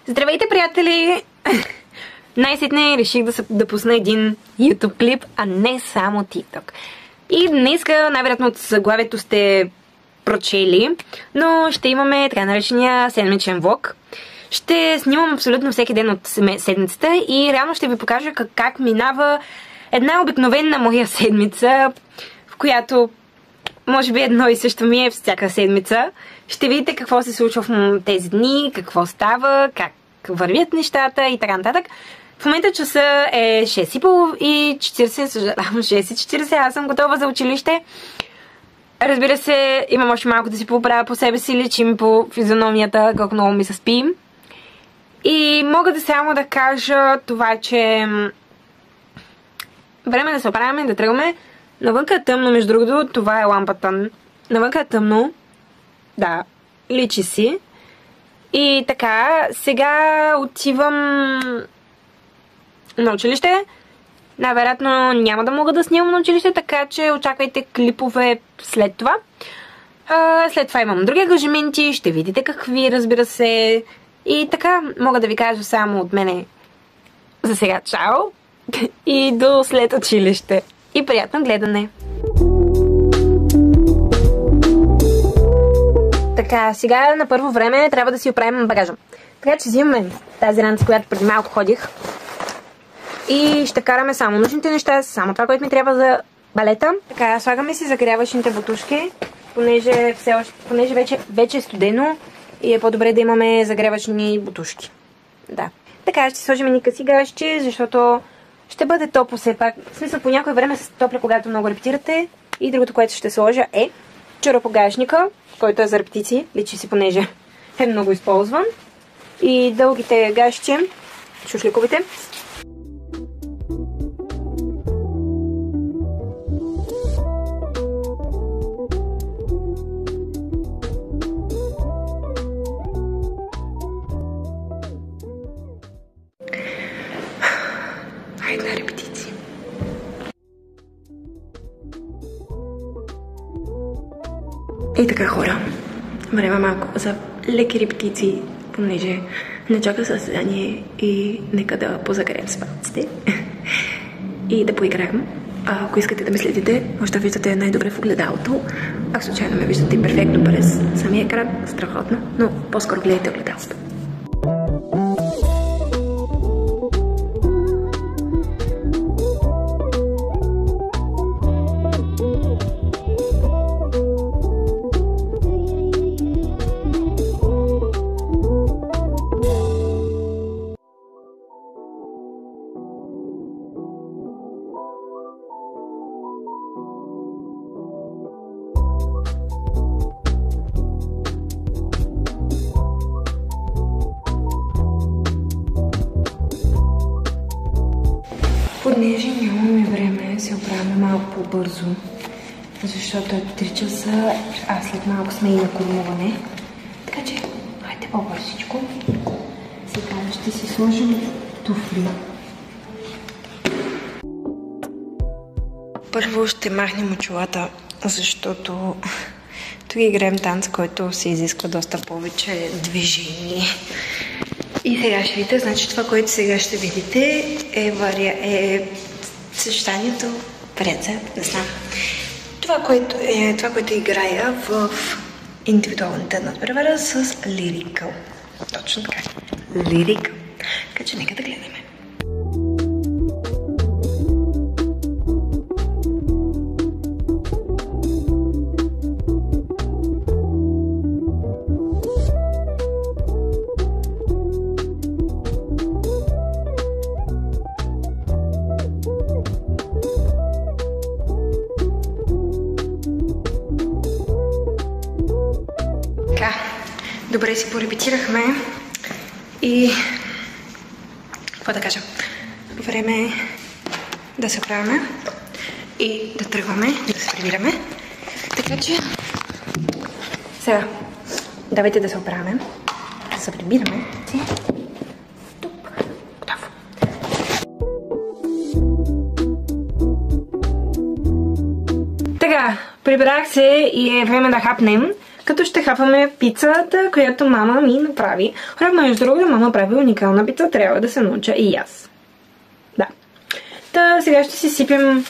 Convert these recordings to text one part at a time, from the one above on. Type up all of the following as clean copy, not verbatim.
Здравейте, приятели! Най-сетне реших да пусна един YouTube клип, а не само TikTok. И днеска, най-вероятно от заглавието сте прочели, но ще имаме така наречения седмичен влог. Ще снимам абсолютно всеки ден от седмицата и реално ще ви покажа как минава една обикновена моя седмица, в която може би едно и също ми е всяка седмица. Ще видите какво се случва в тези дни, какво става, как вървят нещата и така нататък. В момента часа е 6:40, съжалявам, 6:40, аз съм готова за училище. Разбира се, имам още малко да си поправя по себе си, личим по физиономията, колко много ми се спи. И мога да само да кажа това, че време да се оправяме, да тръгваме. Навънка е тъмно, между другото, това е лампата. Навънка е тъмно. Да, личи си. И така, сега отивам на училище. Най-вероятно няма да мога да снимам на училище, така че очаквайте клипове след това. След това имам други ангажименти, ще видите какви, разбира се. И така, мога да ви кажа само от мене за сега чао и до след училище. И приятно гледане! Така, сега на първо време трябва да си оправим багажа. Така че взимаме тази ранца, която преди малко ходих. И ще караме само нужните неща, само това, което ми трябва за балета. Така, слагаме си загряващите бутушки, понеже вече е студено и е по-добре да имаме загряващни бутушки. Да. Така, ще сложим едни къси гащи, защото ще бъде топло все пак. В смисъл, по някое време се топля, когато много репетирате. И другото, което ще сложа е чорапогашника, който е за репетиции. Личи си, понеже е много използван. И дългите гащи, шушликовите. Хайде на репетиции. И така, хора, време малко за леки репетиции, понеже не чака състезание и нека да позагреем с палците и да поиграем. Ако искате да ме следите, може да виждате най-добре в огледалото. Ако случайно ме виждате перфектно през самия екран, страхотно, но по-скоро гледайте огледалото. Понеже нямаме време, се оправяме малко по-бързо, защото е 3 часа, а след малко сме и на кормуване. Така че, хайде по-бързичко. Сега ще си сложим туфли. Първо ще махнем очилата, защото тук играем танц, който се изисква доста повече движение. И сега ще видите, значи това, което сега ще видите е съчетанието преца, не знам. Това, което играя в индивидуалната надпревара с Lyrical. Точно така. Lyrical. Така че нека да гледаме. Добре си порепетирахме и какво да кажа? Време е да се оправяме и да тръгваме, да се прибираме. Така че сега давайте да се оправяме, да се прибираме. Тук. Готово. Така, прибрах се и е време да хапнем. като ще хапваме пицата, която мама ми направи. Хора, между другото, мама прави уникална пица, трябва да се науча и аз. Да. Та сега ще си сипем...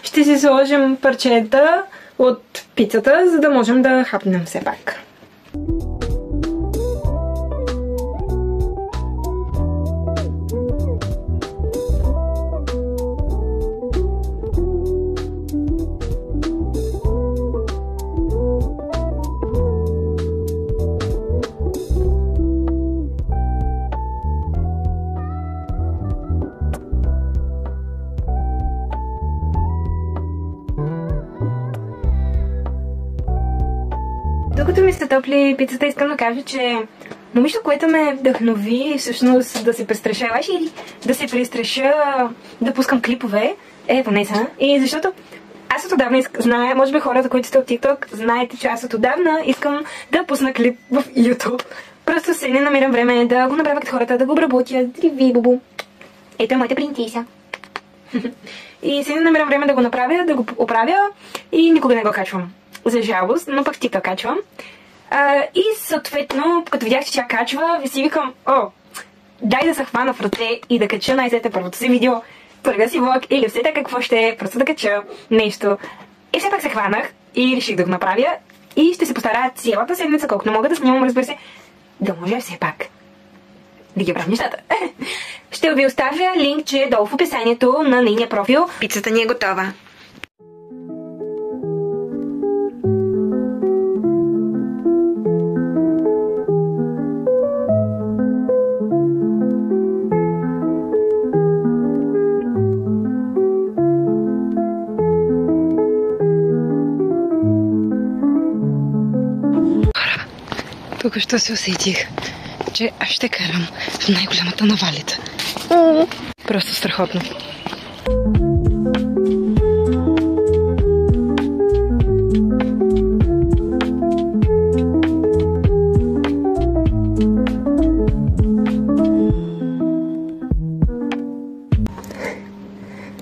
Ще си сложим парчета от пицата, за да можем да хапнем все пак. Докато ми се топли пицата, искам да кажа, че момичето, което ме вдъхнови всъщност да се престрашаваш или да се престраша да пускам клипове, е Ванеса. И защото аз от отдавна зная, може би хората, които сте от TikTok, знаете, че аз от отдавна искам да пусна клип в YouTube. Просто се не намирам време да го направя като хората, да го обработя. Бубу. Ето е моята принцеса. И се не намирам време да го направя, да го оправя и никога не го качвам. За жалост, но пък TikTok качвам. И съответно, като видях, че тя качва, ви си викам, дай да се хвана в ръце и да кача най-сетне първото си видео, първия си влог или все така какво ще е, просто да кача нещо. И все пак се хванах и реших да го направя и ще се постарая цялата седмица, колкото мога да снимам, разбира се, да може все пак да ги правя нещата. Ще ви оставя линкче долу в описанието на нейния профил. Пицата ни е готова. Тук що се усетих, че аз ще карам в най-голямата навалица. Просто страхотно.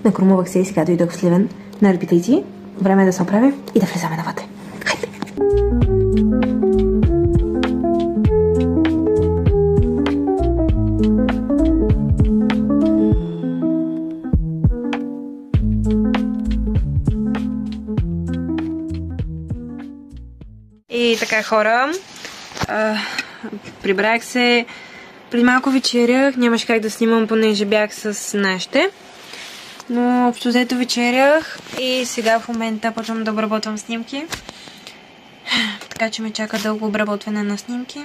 Накрумувах се и сега дойдох в Сливен на репетиции. Време е да се оправим и да влезаме навътре. Хайде! И така, хора, прибрах се, преди малко вечерях, нямаш как да снимам, понеже бях с нашите, но общо взето вечерях и сега в момента почвам да обработвам снимки, така че ме чака дълго обработване на снимки.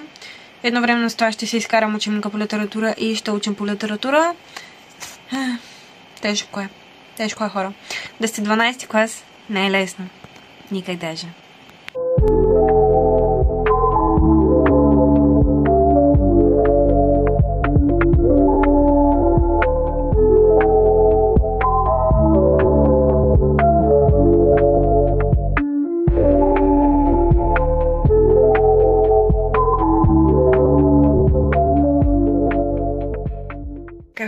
Едновременно с това ще се изкарам учебника по литература и ще учим по литература. Тежко е, хора. Да сте 12 клас не е лесно, никак даже.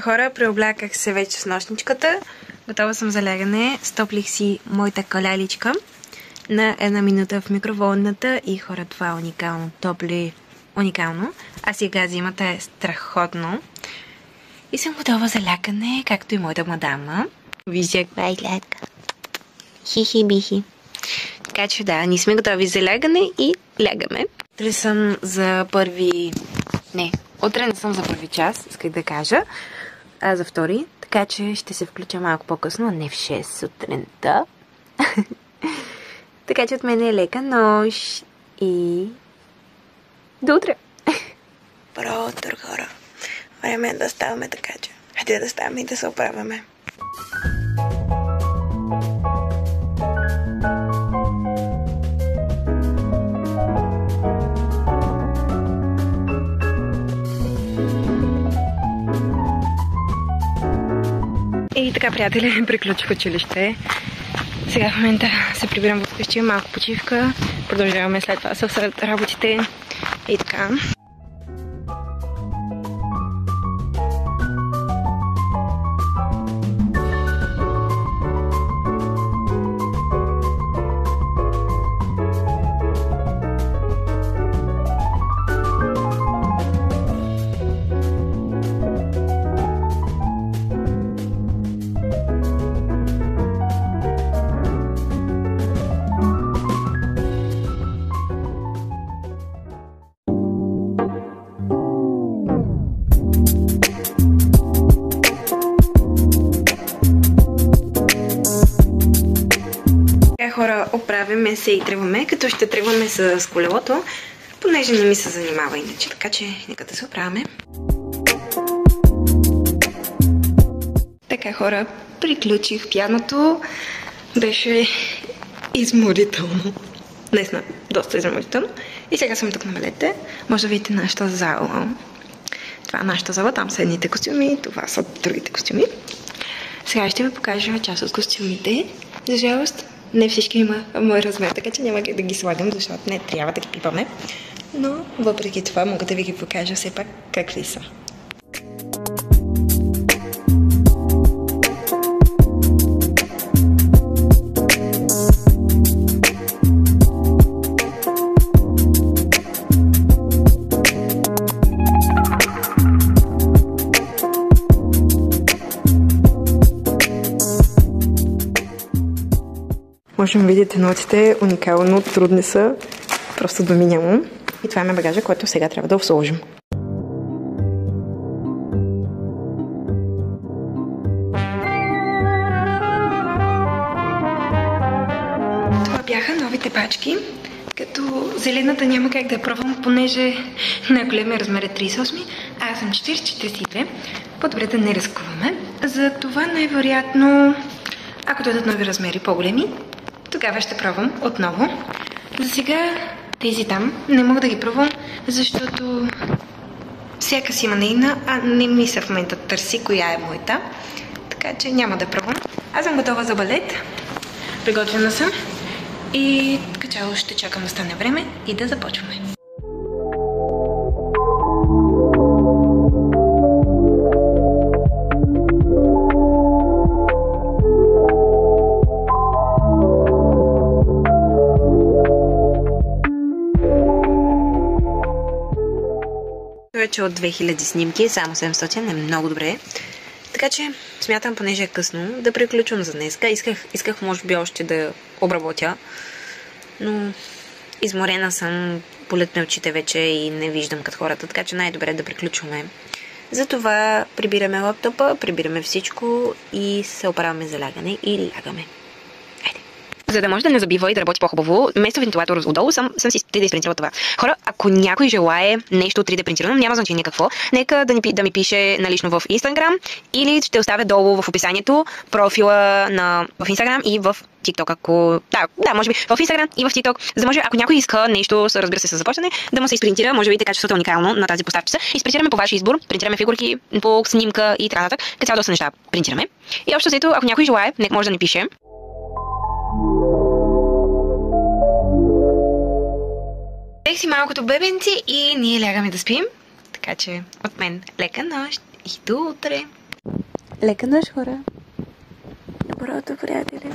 Хора, преобляках се вече с нощничката. Готова съм за лягане. Стоплих си моята каляличка на 1 минута в микроволната и хора, това е уникално. Топли уникално. А сега зимата е страхотно. И съм готова за лягане, както и моята мадама. Вижте каква е гледка. Хихи-бихи. Така че да, ние сме готови за лягане и лягаме. Утре съм за първи... утре не съм за първи час, исках да кажа. А за втори, така че ще се включа малко по-късно, а не в 6 сутринта. Така че от мен е лека нощ и до утре. Добро утро, хора. Време е да ставаме, така че хайде да ставаме и да се оправяме. И така, приятели, приключих училище. Сега в момента се прибирам в къщи, малко почивка. Продължаваме след това с работите и така. оправяме се и тръгваме, като ще тръгваме с колелото, понеже не ми се занимава иначе, така че нека да се оправяме. Така, хора, приключих пяното. Беше изморително. Наистина, доста изморително. И сега съм тук на Мелете. Може да видите нашата зала. Това е нашата зала, там са едните костюми, това са другите костюми. Сега ще ви покажа част от костюмите. За жалост, не всички има мой размер, така че няма как да ги слагам, защото не трябва да ги пипаме. Но въпреки това мога да ви ги покажа все пак какви са. Можем да видите нотите, уникално трудни са, просто думи нямам. И това е багажа, който сега трябва да обсложим. Това бяха новите пачки, като зелената няма как да я пробвам, понеже на големия размер е 38, а аз съм 40-42. По-добре да не рискуваме. За това най-вероятно, ако дойдат нови размери по-големи, тогава ще пробвам отново. За сега тези там не мога да ги пробвам, защото всяка си има нейна, а не ми се в момента търси коя е моята. Така че няма да пробвам. Аз съм готова за балет. Приготвена съм. И качало ще чакам да стане време и да започваме. Вече от 2000 снимки, само 700 е много добре. Така че смятам, понеже е късно, да приключвам за днес. Исках може би още да обработя, но изморена съм, болят ме очите вече и не виждам като хората, така че най-добре е да приключваме. Затова прибираме лаптопа, прибираме всичко и се оправяме за лягане и лягаме. За да може да не забива и да работи по-хубаво, вместо вентилатор отдолу съм си 3D принтирала това. Хора, ако някой желае нещо 3D принтирано, няма значение какво, нека да ми пише налично в Instagram или ще оставя долу в описанието профила в Instagram и в TikTok. Да, може би в Instagram и в TikTok, за да може, ако някой иска нещо, разбира се, с започване, да му се изпринтира, може би качеството е уникално на тази поставчица. Изпринтираме по ваш избор, принтираме фигурки по снимка и така нататък. Като цяло доста неща принтираме. И общо взето, ако някой желае, нека може да ни пише. Взех си малкото бебенци и ние лягаме да спим. Така че от мен лека нощ и до утре. Лека нощ, хора. Добро утро, приятели.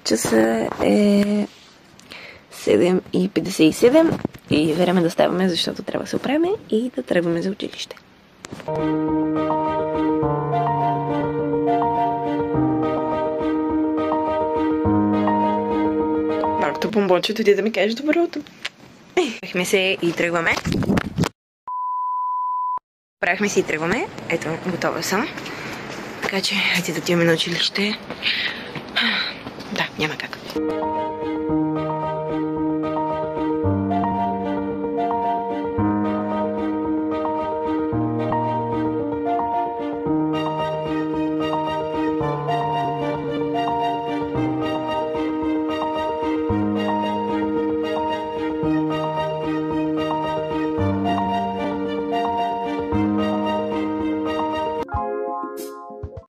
Часа е 7:57 и време да ставаме, защото трябва да се оправим и да тръгваме за училище. Малкото бомбонче дойде да ми каже добро утро. Правихме се и тръгваме. Правихме се и тръгваме. Ето, готова съм. Така че, хайде да отиваме на училище. Да, няма как.